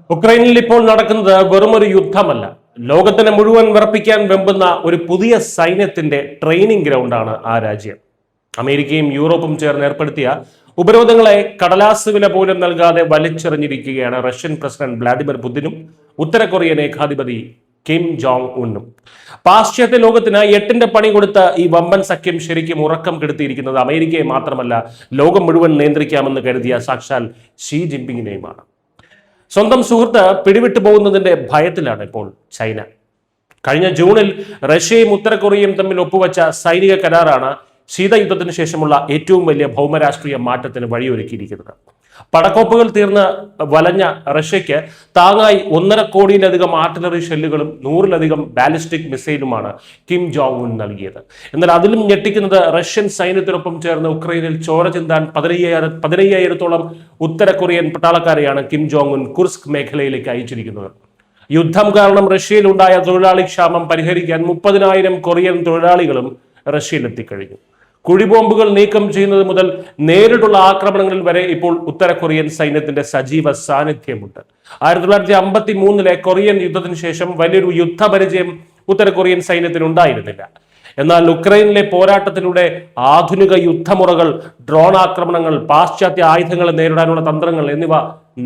ഉക്രൈനിൽ ഇപ്പോൾ നടക്കുന്നത് വെറുമൊരു യുദ്ധമല്ല, ലോകത്തിനെ മുഴുവൻ വിറപ്പിക്കാൻ വെമ്പുന്ന ഒരു പുതിയ സൈന്യത്തിന്റെ ട്രെയിനിങ് ഗ്രൗണ്ടാണ് ആ രാജ്യം. അമേരിക്കയും യൂറോപ്പും ചേർന്ന് ഏർപ്പെടുത്തിയ ഉപരോധങ്ങളെ കടലാസ് വില പോലും നൽകാതെ വലിച്ചെറിഞ്ഞിരിക്കുകയാണ് റഷ്യൻ പ്രസിഡന്റ് വ്ളാഡിമിർ പുതിനും ഉത്തര കൊറിയൻ ഏകാധിപതി കിം ജോങ് ഉന്നും. പാശ്ചാത്യ ലോകത്തിന് എട്ടിന്റെ പണി കൊടുത്ത ഈ വമ്പൻ സഖ്യം ശരിക്കും ഉറക്കം കെടുത്തിയിരിക്കുന്നത് അമേരിക്കയെ മാത്രമല്ല, ലോകം മുഴുവൻ നിയന്ത്രിക്കാമെന്ന് കരുതിയ സാക്ഷാൽ ഷീ ജിൻപിങ്ങിനെയുമാണ്. സ്വന്തം സുഹൃത്ത് പിടിവിട്ടു പോകുന്നതിന്റെ ഭയത്തിലാണ് ഇപ്പോൾ ചൈന. കഴിഞ്ഞ ജൂണിൽ റഷ്യയും ഉത്തര കൊറിയയും തമ്മിൽ ഒപ്പുവെച്ച സൈനിക കരാറാണ് ശീതയുദ്ധത്തിന് ശേഷമുള്ള ഏറ്റവും വലിയ ഭൗമരാഷ്ട്രീയ മാറ്റത്തിന് വഴിയൊരുക്കിയിരിക്കുന്നത്. പടക്കോപ്പുകൾ തീർന്ന് വലഞ്ഞ റഷ്യയ്ക്ക് താങ്ങായി 1.5 കോടിയിലധികം ആർട്ടിലറി ഷെല്ലുകളും 100-ലധികം ബാലിസ്റ്റിക് മിസൈലുമാണ് കിം ജോങ് ഉൻ നൽകിയത്. എന്നാൽ അതിലും ഞെട്ടിക്കുന്നത് റഷ്യൻ സൈന്യത്തിനൊപ്പം ചേർന്ന് ഉക്രൈനിൽ ചോര ചിന്താൻ 15,000-ഓളം ഉത്തര കൊറിയൻ പട്ടാളക്കാരെയാണ് കിം ജോങ് ഉൻ കുർസ്ക് മേഖലയിലേക്ക് അയച്ചിരിക്കുന്നത്. യുദ്ധം കാരണം റഷ്യയിലുണ്ടായ തൊഴിലാളി ക്ഷാമം പരിഹരിക്കാൻ 30,000 കൊറിയൻ തൊഴിലാളികളും റഷ്യയിലെത്തിക്കഴിഞ്ഞു. കുഴിബോംബുകൾ നീക്കം ചെയ്യുന്നത് മുതൽ നേരിട്ടുള്ള ആക്രമണങ്ങളിൽ വരെ ഇപ്പോൾ ഉത്തര കൊറിയൻ സൈന്യത്തിന്റെ സജീവ സാന്നിധ്യമുണ്ട്. 1953 കൊറിയൻ യുദ്ധത്തിന് ശേഷം വലിയൊരു യുദ്ധപരിചയം ഉത്തര കൊറിയൻ സൈന്യത്തിന് ഉണ്ടായിരുന്നില്ല. എന്നാൽ ഉക്രൈനിലെ പോരാട്ടത്തിലൂടെ ആധുനിക യുദ്ധമുറകൾ, ഡ്രോൺ ആക്രമണങ്ങൾ, പാശ്ചാത്യ ആയുധങ്ങളെ നേരിടാനുള്ള തന്ത്രങ്ങൾ എന്നിവ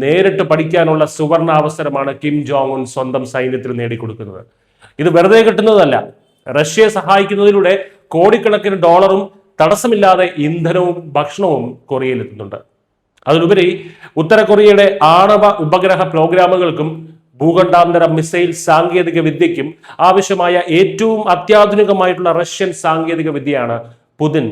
നേരിട്ട് പഠിക്കാനുള്ള സുവർണ അവസരമാണ് കിം ജോങ് ഉൻ സ്വന്തം സൈന്യത്തിൽ നേടിക്കൊടുക്കുന്നത്. ഇത് വെറുതെ കിട്ടുന്നതല്ല. റഷ്യയെ സഹായിക്കുന്നതിലൂടെ കോടിക്കണക്കിന് ഡോളറും തടസ്സമില്ലാതെ ഇന്ധനവും ഭക്ഷണവും കൊറിയയിലെത്തുന്നുണ്ട്. അതിലുപരി ഉത്തര കൊറിയയുടെ ആണവ ഉപഗ്രഹ പ്രോഗ്രാമുകൾക്കും ഭൂഖണ്ഡാന്തര മിസൈൽ സാങ്കേതിക വിദ്യയ്ക്കും ആവശ്യമായ ഏറ്റവും അത്യാധുനികമായിട്ടുള്ള റഷ്യൻ സാങ്കേതിക വിദ്യയാണ് പുതിൻ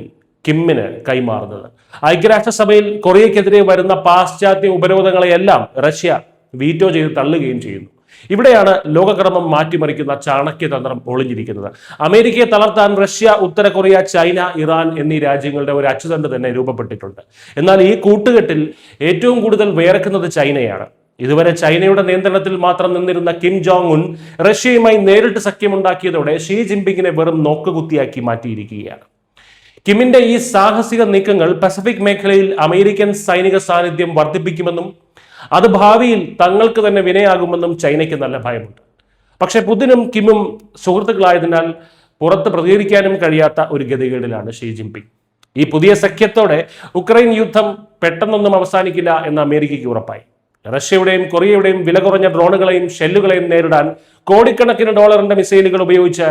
കിമ്മിന് കൈമാറുന്നത്. ഐക്യരാഷ്ട്രസഭയിൽ കൊറിയയ്ക്കെതിരെ വരുന്ന പാശ്ചാത്യ ഉപരോധങ്ങളെയെല്ലാം റഷ്യ വീറ്റോ ചെയ്ത് തള്ളുകയും ചെയ്യുന്നു. ഇവിടെയാണ് ലോകക്രമം മാറ്റിമറിക്കുന്ന ചാണക്യതന്ത്രം ഒളിഞ്ഞിരിക്കുന്നത്. അമേരിക്കയെ തളർത്താൻ റഷ്യ, ഉത്തര കൊറിയ, ചൈന, ഇറാൻ എന്നീ രാജ്യങ്ങളുടെ ഒരു അച്ചുതണ്ട് തന്നെ രൂപപ്പെട്ടിട്ടുണ്ട്. എന്നാൽ ഈ കൂട്ടുകെട്ടിൽ ഏറ്റവും കൂടുതൽ വേർക്കുന്നത് ചൈനയാണ്. ഇതുവരെ ചൈനയുടെ നിയന്ത്രണത്തിൽ മാത്രം നിന്നിരുന്ന കിം ജോങ് ഉൻ റഷ്യയുമായി നേരിട്ട് സഖ്യമുണ്ടാക്കിയതോടെ ഷീ ജിൻപിങ്ങിനെ വെറും നോക്കുകുത്തിയാക്കി മാറ്റിയിരിക്കുകയാണ്. കിമ്മിന്റെ ഈ സാഹസിക നീക്കങ്ങൾ പസഫിക് മേഖലയിൽ അമേരിക്കൻ സൈനിക സാന്നിധ്യം വർദ്ധിപ്പിക്കുമെന്നും അത് ഭാവിയിൽ തങ്ങൾക്ക് തന്നെ വിനയാകുമെന്നും ചൈനയ്ക്ക് നല്ല ഭയമുണ്ട്. പക്ഷെ പുതിനും കിമ്മും സുഹൃത്തുക്കളായതിനാൽ പുറത്ത് പ്രതികരിക്കാനും കഴിയാത്ത ഒരു ഗതികേടിലാണ് ഷീ ജിൻപിങ്. ഈ പുതിയ സഖ്യത്തോടെ ഉക്രൈൻ യുദ്ധം പെട്ടെന്നൊന്നും അവസാനിക്കില്ല എന്ന് അമേരിക്കയ്ക്ക് ഉറപ്പായി. റഷ്യയുടെയും കൊറിയയുടെയും വില കുറഞ്ഞ ഡ്രോണുകളെയും ഷെല്ലുകളെയും നേരിടാൻ കോടിക്കണക്കിന് ഡോളറിന്റെ മിസൈലുകൾ ഉപയോഗിച്ച്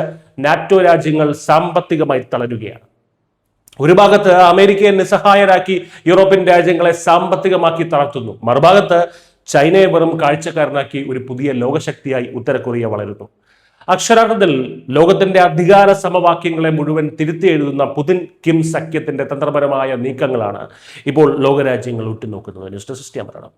നാറ്റോ രാജ്യങ്ങൾ സാമ്പത്തികമായി തളരുകയാണ്. ഒരു ഭാഗത്ത് അമേരിക്കയെ നിസ്സഹായരാക്കി യൂറോപ്യൻ രാജ്യങ്ങളെ സാമ്പത്തികമാക്കി തളർത്തുന്നു. മറുഭാഗത്ത് ചൈനയെ വെറും കാഴ്ചക്കാരനാക്കി ഒരു പുതിയ ലോകശക്തിയായി ഉത്തര കൊറിയ വളരുന്നു. അക്ഷരാർത്ഥത്തിൽ ലോകത്തിന്റെ അധികാര സമവാക്യങ്ങളെ മുഴുവൻ തിരുത്തി എഴുതുന്ന പുതിൻ കിം സഖ്യത്തിന്റെ തന്ത്രപരമായ നീക്കങ്ങളാണ് ഇപ്പോൾ ലോകരാജ്യങ്ങൾ ഉറ്റുനോക്കുന്നത്. News desk Malayalam.